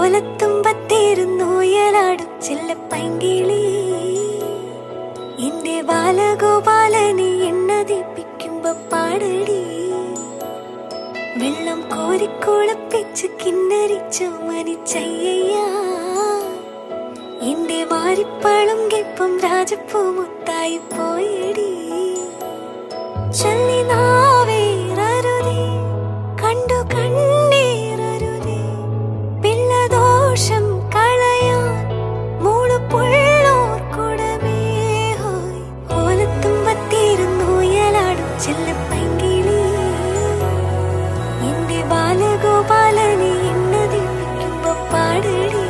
ഓലത്തുമ്പത്തിരുന്നൂയലാടും ചെല്ലപ്പൈങ്കിളി എന്റെ ബാലഗോപാലനെ എണ്ണതിപ്പിക്കുമ്പോ പാടടി. വെള്ളം കോരിക്കുളപ്പിച്ച് കിന്നരിച്ചു മരിച്ചയ്യ എന്റെ മാരിപ്പളുങ്കിപ്പം രാജപ്പൂ മുത്തായി പോയടി. ചൊല്ലിനാവേറരുതേ കണ്ടു കണ്ണീരരുതേ പിള്ളദോഷം കളയാൻ മൂളുപുള്ളോർ കുടമേ ഹോയ്. ഓലത്തുമ്പത്തിരുന്നൂയലാടും ചെല്ലപ്പൈങ്കിളി എന്റെ ബാലഗോപാലനെ എണ്ണതിപ്പിക്കുമ്പോ പാടടി.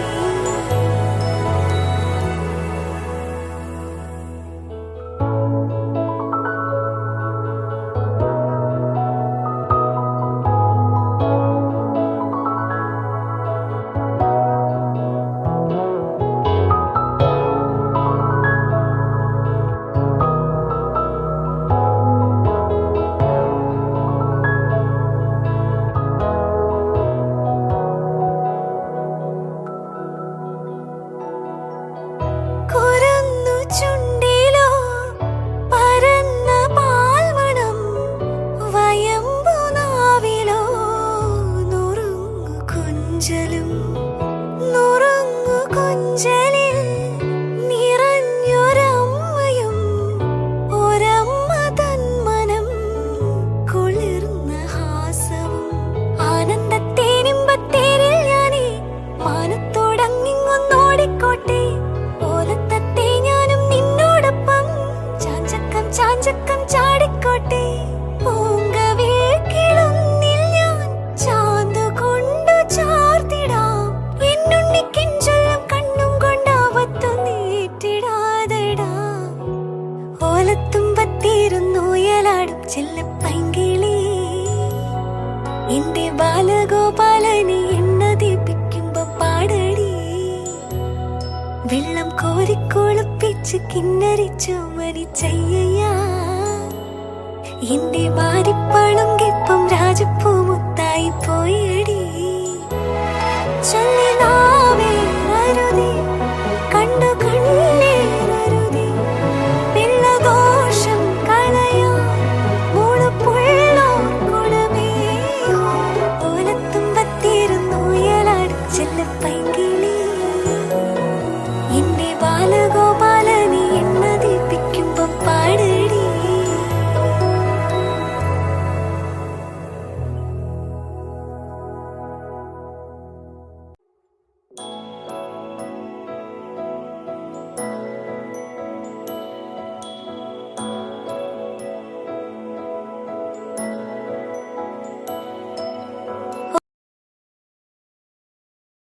കൊഞ്ചലിൽ നിറഞ്ഞൊരമ്മയും ഒരമ്മ തൻ മനം കുളിർന്ന ഹാസവും ആനന്ദത്തേനിമ്പത്തേരിൽ ഞാനേ മാനത്തോടങ്ങിങ്ങൊന്നോടിക്കോട്ടെ. ഓലത്തത്തെ ഞാനും നിന്നോടൊപ്പം ചാഞ്ചക്കം ചാഞ്ചക്കം ചാടിക്കോട്ടെ. ഓലത്തുമ്പത്തിരുന്നൂയലാടും ചെല്ലപ്പൈങ്കിളി എന്റെ ബാലഗോപാലനെ എണ്ണതിപ്പിക്കുമ്പോ പാടടി. വെള്ളം കോരിക്കുളപ്പിച്ച് കിന്നരിച്ചു മരിച്ചയ്യ എന്റെ മാരിപ്പളുങ്കിപ്പം രാജപ്പൂ മുത്തായി പോയടി. ചൊല്ലിനാവേറരുതേ കണ്ടു കണ്ണീരരുതേ പിള്ളദോഷം കളയാൻ മൂളുപുള്ളോർ കുടമേ ഹോയ്. ഓലത്തുമ്പത്തിരുന്നൂയലാടും ചെല്ലപ്പൈങ്കിളി എന്റെ ബാലഗോപാലനെ